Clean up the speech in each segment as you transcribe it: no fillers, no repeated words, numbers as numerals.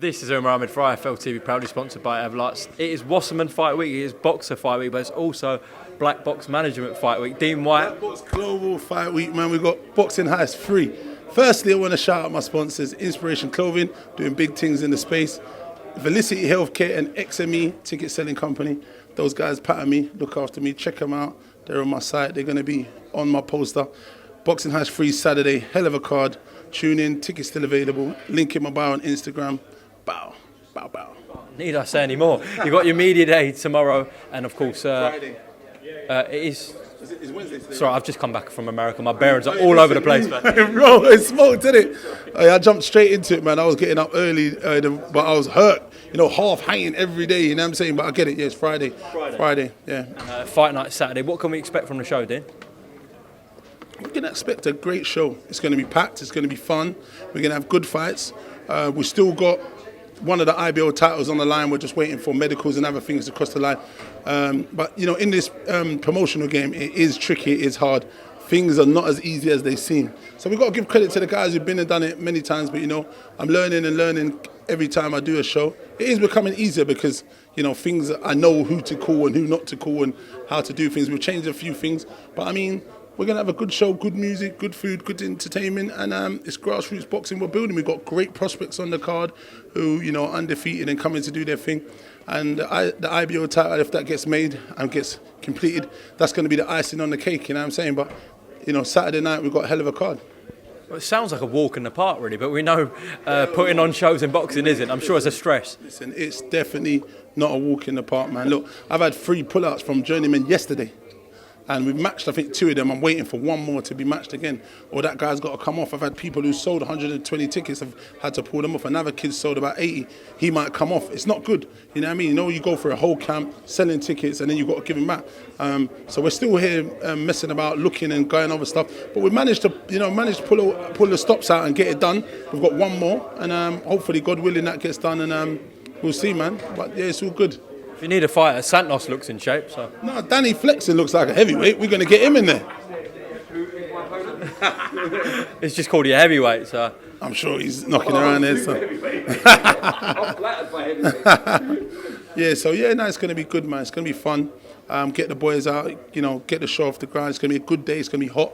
This is Umar Ahmed for IFL TV, proudly sponsored by Everlast. It is Wasserman Fight Week, it is Boxer Fight Week, but it's also Black Box Management Fight Week. Dean Whyte. Black Box Global Fight Week, man. We've got Boxing Hearn'S free. Firstly, I want to shout out my sponsors, Inspiration Clothing, doing big things in the space. Felicity Healthcare and XME, ticket selling company. Those guys patter me, look after me, check them out. They're on my site, they're going to be on my poster. Boxing Hearn'S free Saturday, hell of a card. Tune in, tickets still available. Link in my bio on Instagram. Bow, bow, bow. Need I say any more? You've got your media day tomorrow, and of course, Friday. It is. It's Wednesday today. Sorry, I've just come back from America. My bearings are all over the place, man. Bro, it's smoked, didn't it? I jumped straight into it, man. I was getting up early, but I was hurt. Half hanging every day, you know what I'm saying? But I get it, yeah, it's Friday. Friday, yeah. Fight night Saturday. What can we expect from the show, Dean? We're going to expect a great show. It's going to be packed. It's going to be fun. We're going to have good fights. We've still got one of the IBO titles on the line. We're just waiting for medicals and other things to cross the line. But in this promotional game, it is tricky, it is hard. Things are not as easy as they seem. So we've got to give credit to the guys who've been and done it many times. But, I'm learning and learning every time I do a show. It is becoming easier because, things, I know who to call and who not to call and how to do things. We've changed a few things. But, we're going to have a good show, good music, good food, good entertainment, and it's grassroots boxing we're building. We've got great prospects on the card who, are undefeated and coming to do their thing. And the IBO title, if that gets made and gets completed, that's going to be the icing on the cake, you know what I'm saying? But, Saturday night we've got a hell of a card. Well, it sounds like a walk in the park, really, but we know putting on shows in boxing isn't. I'm sure it's a stress. Listen, it's definitely not a walk in the park, man. Look, I've had 3 pull-outs from journeymen yesterday. And we've matched, I think, 2 of them. I'm waiting for one more to be matched again. Or that guy's got to come off. I've had people who sold 120 tickets have had to pull them off. Another kid sold about 80. He might come off. It's not good. You know what I mean? You go for a whole camp, selling tickets, and then you've got to give them back. So we're still here messing about, looking and going over stuff. But we managed to, pull the stops out and get it done. We've got one more. And hopefully, God willing, that gets done. And we'll see, man. But, yeah, it's all good. If you need a fighter, Santos looks in shape. So no, Danny Flexen looks like a heavyweight. We're going to get him in there. It's just called your heavyweight, so I'm sure he's knocking around there. So. I'm flattered by heavyweight. It's going to be good, man. It's going to be fun. Get the boys out, get the show off the ground. It's going to be a good day. It's going to be hot,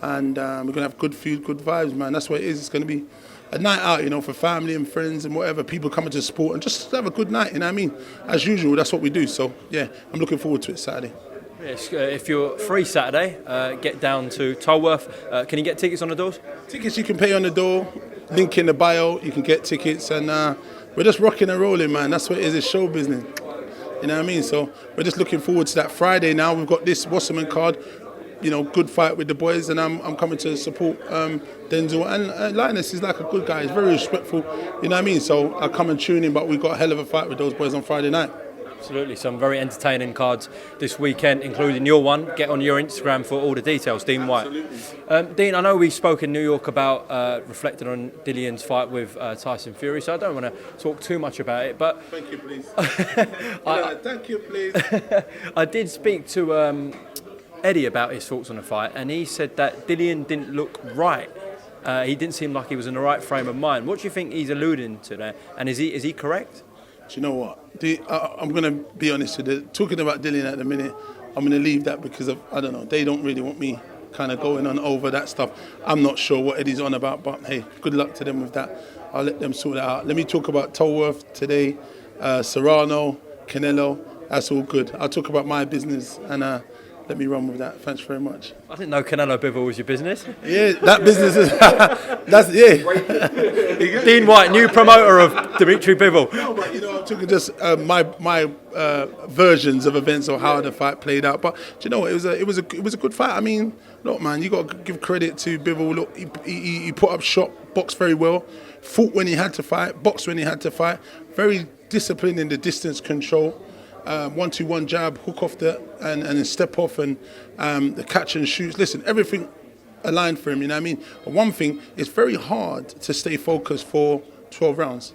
and we're going to have good food, good vibes, man. That's what it is. It's going to be a night out, for family and friends and whatever, people coming to support and just have a good night, you know what I mean? As usual, that's what we do. So, yeah, I'm looking forward to it Saturday. Yes, if you're free Saturday, get down to Tolworth. Can you get tickets on the doors? Tickets you can pay on the door, link in the bio, you can get tickets, and we're just rocking and rolling, man. That's what it is, it's show business. You know what I mean? So we're just looking forward to that Friday now. We've got this Wasserman card. Good fight with the boys, and I'm coming to support Denzel. And Linus is like a good guy. He's very respectful, you know what I mean? So I come and tune in, but we've got a hell of a fight with those boys on Friday night. Absolutely, some very entertaining cards this weekend, including your one. Get on your Instagram for all the details, Dean Whyte. Dean, I know we spoke in New York about reflecting on Dillian'S fight with Tyson Fury, so I don't want to talk too much about it. But thank you, please. Thank you, please. I did speak to Eddie about his thoughts on the fight, and he said that Dillian didn't look right. He didn't seem like he was in the right frame of mind. What do you think he's alluding to there? And is he correct? Do you know what? I'm going to be honest with you. Talking about Dillian at the minute, I'm going to leave that because I don't know. They don't really want me kind of going on over that stuff. I'm not sure what Eddie's on about, but hey, good luck to them with that. I'll let them sort that out. Let me talk about Tolworth today, Serrano, Canelo. That's all good. I'll talk about my business and let me run with that. Thanks very much. I didn't know Canelo Bivol was your business. Yeah, that business is... Dean Whyte, new promoter of Dimitri Bivol. No, but I'm talking just my versions of events or how the fight played out. But do you know what? It was a good fight. I mean, look, man, you got to give credit to Bivol. Look, he put up shot, boxed very well, fought when he had to fight, boxed when he had to fight. Very disciplined in the distance control. 1-2-1 jab, hook off and then step off and the catch and shoots. Listen, everything aligned for him, you know what I mean? But one thing, it's very hard to stay focused for 12 rounds.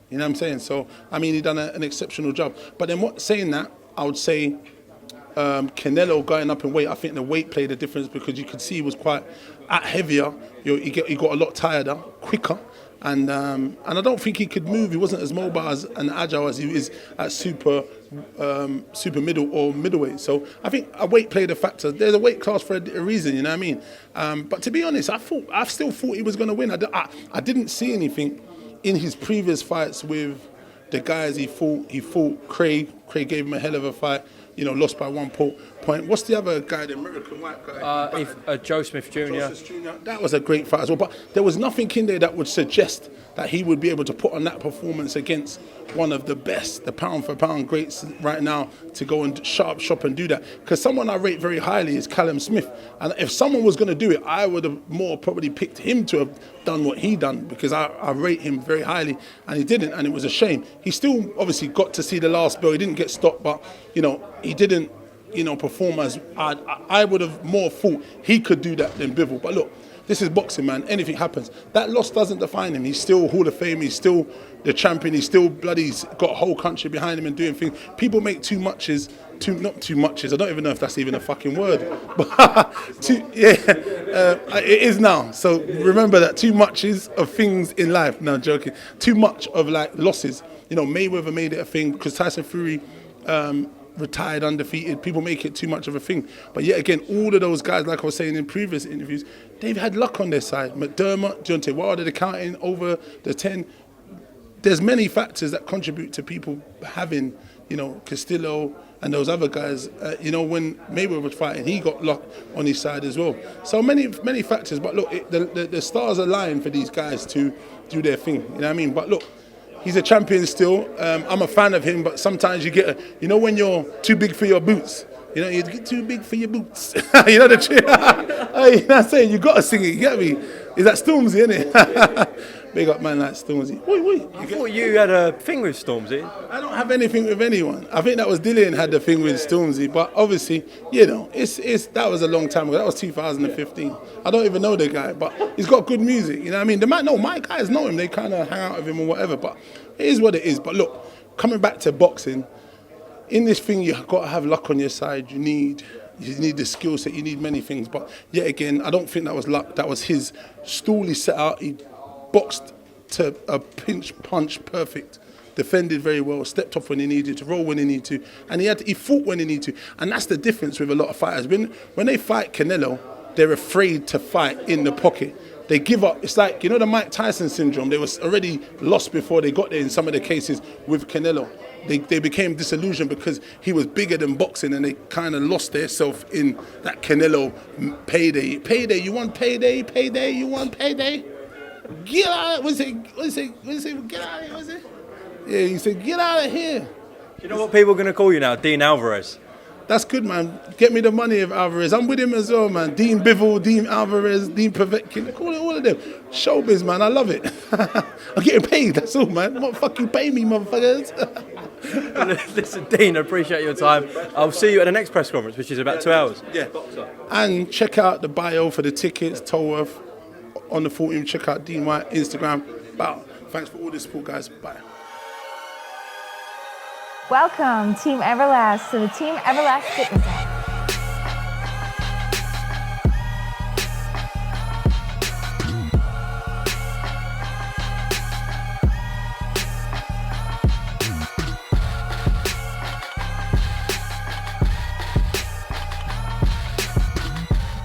You know what I'm saying? So, he done an exceptional job. But then saying that, I would say Canelo going up in weight, I think the weight played a difference because you could see he was quite heavier. He got a lot tireder, quicker. And I don't think he could move. He wasn't as mobile and agile as he is at super middle or middleweight. So I think a weight played a factor. There's a weight class for a reason, you know what I mean? But to be honest, I still thought he was going to win. I didn't see anything in his previous fights with the guys he fought. He fought Craig. Craig gave him a hell of a fight. Lost by 1 point. What's the other guy, the American white guy? Joe Smith Jr. That was a great fight as well. But there was nothing in there that would suggest that he would be able to put on that performance against one of the best, the pound-for-pound greats right now, to go and shut up shop and do that. Because someone I rate very highly is Callum Smith. And if someone was going to do it, I would have more probably picked him to have done what he done, because I rate him very highly, and he didn't, and it was a shame. He still obviously got to see the last bell. He didn't get stopped, but, he didn't, perform as I would have more thought he could do that than Bivol. But look, this is boxing, man. Anything happens. That loss doesn't define him. He's still Hall of Fame. He's still the champion. He's still He's got a whole country behind him and doing things. People make not too muches. I don't even know if that's even a fucking word. But it is now. So remember that, too much is of things in life. No, joking. Too much of losses. Mayweather made it a thing because Tyson Fury retired undefeated. People make it too much of a thing. But yet again, all of those guys, like I was saying in previous interviews, they've had luck on their side. McDermott, Deontay Wilder, the counting over the 10. There's many factors that contribute to people having, Castillo and those other guys. When Mayweather was fighting, he got luck on his side as well. So many factors. But look, the stars are lying for these guys to do their thing. You know what I mean? But look, he's a champion still. I'm a fan of him, but sometimes you get, when you're too big for your boots, you get too big for your boots. You know the trick? I'm saying, you got to sing it, you get me? Is that Stormzy, innit? Big up man like Stormzy. Wait. I thought you had a thing with Stormzy. I don't have anything with anyone. I think that was Dillian had the thing with Stormzy, but obviously, that was a long time ago. That was 2015. I don't even know the guy, but he's got good music. You know what I mean? My guys know him. They kind of hang out with him or whatever, but it is what it is. But look, coming back to boxing, in this thing, you've got to have luck on your side. You need the skill set. You need many things. But yet again, I don't think that was luck. That was his stool he set out. He boxed to a pinch punch perfect, defended very well, stepped off when he needed to, roll when he needed to, and he fought when he needed to. And that's the difference with a lot of fighters. When they fight Canelo, they're afraid to fight in the pocket. They give up. It's like, the Mike Tyson syndrome. They was already lost before they got there in some of the cases with Canelo. They became disillusioned because he was bigger than boxing, and they kind of lost themselves in that Canelo payday. Payday, you want payday? Payday, you want payday? Get out! What is it? Get out of here! Was it? Yeah, he said, get out of here. Do you know what people are going to call you now? Dean Alvarez. That's good, man. Get me the money of Alvarez. I'm with him as well, man. Dean Bivol, Dean Alvarez, Dean Povetkin. Call it all of them. Showbiz, man. I love it. I'm getting paid. That's all, man. What fucking pay me, motherfuckers? Listen, Dean, I appreciate your time. I'll see you at the next press conference, which is about 2 hours. Yeah. And check out the bio for the tickets, Tolworth. On the 14th, check out Dean Whyte, Instagram. Wow. Thanks for all the support, guys. Bye. Welcome, Team Everlast, to the Team Everlast Fitness app.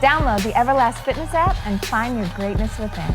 Download the Everlast Fitness app and find your greatness within.